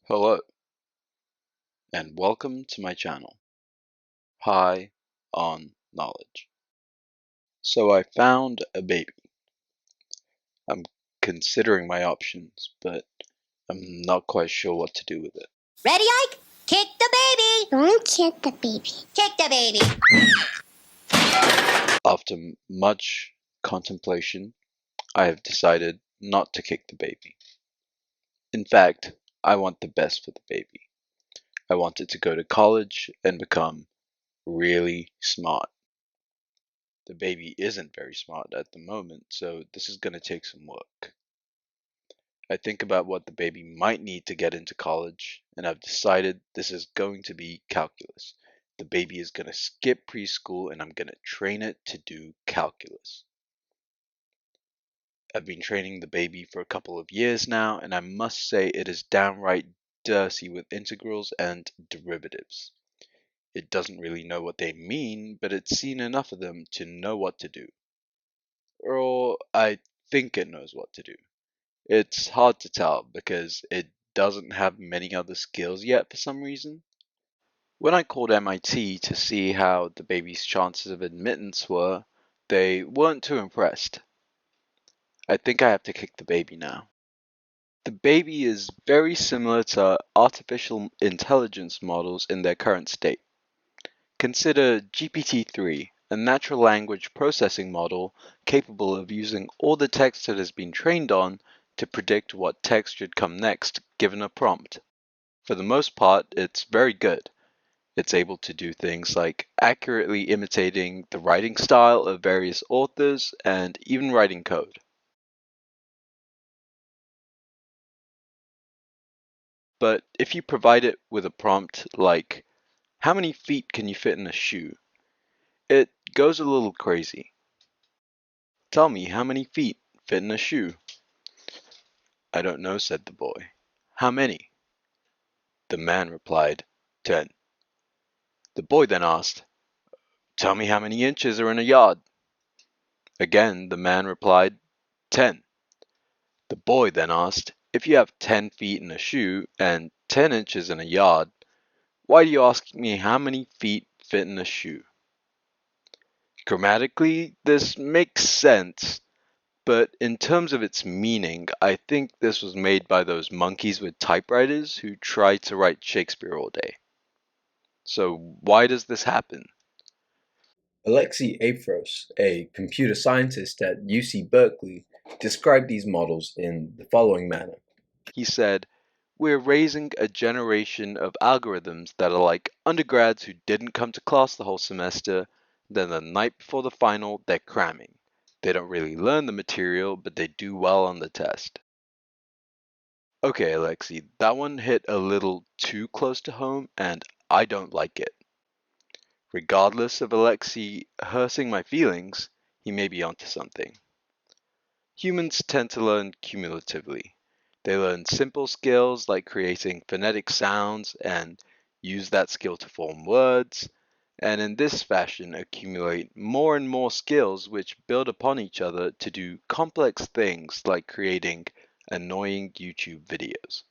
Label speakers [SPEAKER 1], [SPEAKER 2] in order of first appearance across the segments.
[SPEAKER 1] Hello, and welcome to my channel, High on Knowledge. So I found a baby. I'm considering my options, but I'm not quite sure what to do with it.
[SPEAKER 2] Ready, Ike? Kick the baby!
[SPEAKER 3] Don't kick the baby.
[SPEAKER 2] Kick the baby!
[SPEAKER 1] After much contemplation, I have decided not to kick the baby. In fact, I want the best for the baby. I want it to go to college and become really smart. The baby isn't very smart at the moment, so this is going to take some work. I think about what the baby might need to get into college, and I've decided this is going to be calculus. The baby is going to skip preschool, and I'm going to train it to do calculus. I've been training the baby for a couple of years now, and I must say it is downright dirty with integrals and derivatives. It doesn't really know what they mean, but it's seen enough of them to know what to do. Or I think it knows what to do. It's hard to tell because it doesn't have many other skills yet for some reason. When I called MIT to see how the baby's chances of admittance were, they weren't too impressed. I think I have to kick the baby now. The baby is very similar to artificial intelligence models in their current state. Consider GPT-3, a natural language processing model capable of using all the text it has been trained on to predict what text should come next given a prompt. For the most part, it's very good. It's able to do things like accurately imitating the writing style of various authors and even writing code. But if you provide it with a prompt like, "How many feet can you fit in a shoe?" it goes a little crazy. "Tell me how many feet fit in a shoe." "I don't know," said the boy. "How many?" The man replied, 10. The boy then asked, "Tell me how many inches are in a yard." Again the man replied, 10. The boy then asked, "If you have 10 feet in a shoe and 10 inches in a yard, why do you ask me how many feet fit in a shoe?" Grammatically, this makes sense, but in terms of its meaning, I think this was made by those monkeys with typewriters who tried to write Shakespeare all day. So why does this happen?
[SPEAKER 4] Alexei Afros, a computer scientist at UC Berkeley, described these models in the following manner.
[SPEAKER 1] He said, "We're raising a generation of algorithms that are like undergrads who didn't come to class the whole semester, then the night before the final, they're cramming. They don't really learn the material, but they do well on the test." Okay, Alexei, that one hit a little too close to home, and I don't like it. Regardless of Alexei hurting my feelings, he may be onto something. Humans tend to learn cumulatively. They learn simple skills like creating phonetic sounds and use that skill to form words, and in this fashion accumulate more and more skills which build upon each other to do complex things like creating annoying YouTube videos.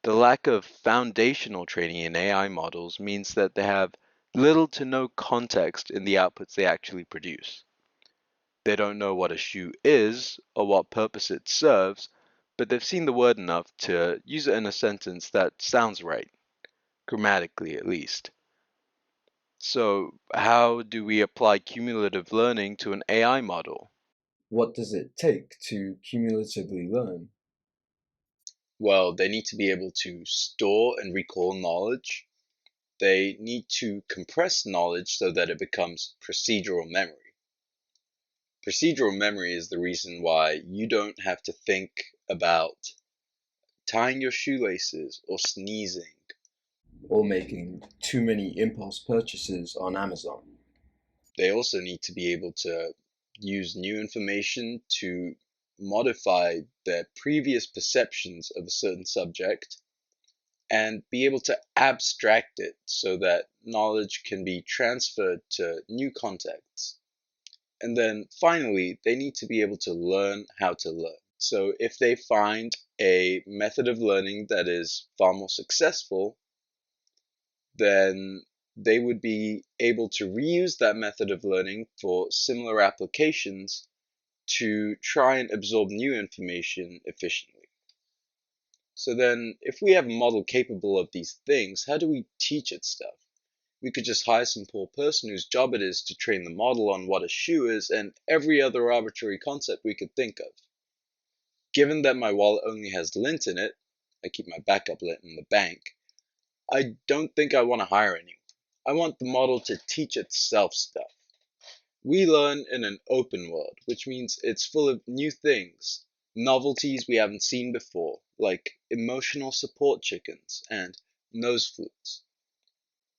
[SPEAKER 1] The lack of foundational training in AI models means that they have little to no context in the outputs they actually produce. They don't know what a shoe is or what purpose it serves, but they've seen the word enough to use it in a sentence that sounds right, grammatically at least. So, how do we apply cumulative learning to an AI model?
[SPEAKER 4] What does it take to cumulatively learn?
[SPEAKER 1] Well, they need to be able to store and recall knowledge. They need to compress knowledge so that it becomes procedural memory. Procedural memory is the reason why you don't have to think about tying your shoelaces or sneezing.
[SPEAKER 4] Or making too many impulse purchases on Amazon?
[SPEAKER 1] They also need to be able to use new information to modify their previous perceptions of a certain subject and be able to abstract it so that knowledge can be transferred to new contexts. And then finally, they need to be able to learn how to learn. So if they find a method of learning that is far more successful, then they would be able to reuse that method of learning for similar applications to try and absorb new information efficiently. So then, if we have a model capable of these things, how do we teach it stuff? We could just hire some poor person whose job it is to train the model on what a shoe is and every other arbitrary concept we could think of. Given that my wallet only has lint in it, I keep my backup lint in the bank, I don't think I want to hire anyone. I want the model to teach itself stuff. We learn in an open world, which means it's full of new things, novelties we haven't seen before, like emotional support chickens and nose flutes.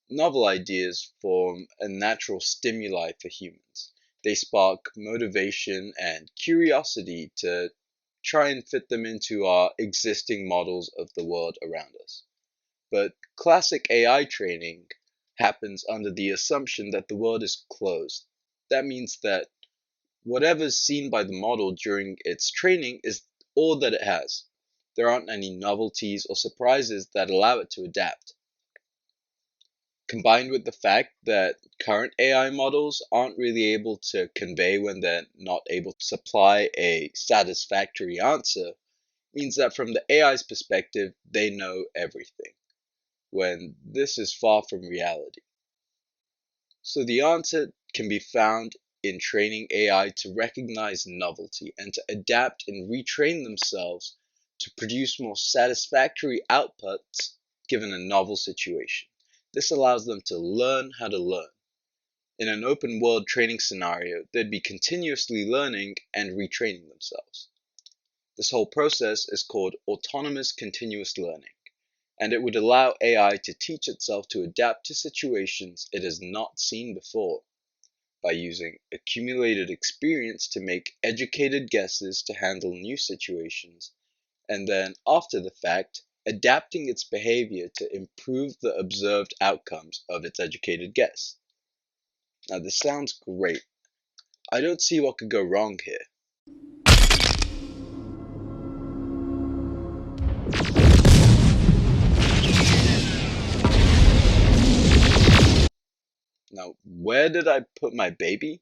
[SPEAKER 1] Novel ideas form a natural stimuli for humans. They spark motivation and curiosity to try and fit them into our existing models of the world around us. But classic AI training happens under the assumption that the world is closed. That means that whatever's seen by the model during its training is all that it has. There aren't any novelties or surprises that allow it to adapt. Combined with the fact that current AI models aren't really able to convey when they're not able to supply a satisfactory answer, means that from the AI's perspective, they know everything, when this is far from reality. So the answer can be found in training AI to recognize novelty and to adapt and retrain themselves to produce more satisfactory outputs given a novel situation. This allows them to learn how to learn. In an open world training scenario, they'd be continuously learning and retraining themselves. This whole process is called autonomous continuous learning, and it would allow AI to teach itself to adapt to situations it has not seen before, by using accumulated experience to make educated guesses to handle new situations, and then, after the fact, adapting its behavior to improve the observed outcomes of its educated guess. Now, this sounds great. I don't see what could go wrong here. Now, where did I put my baby?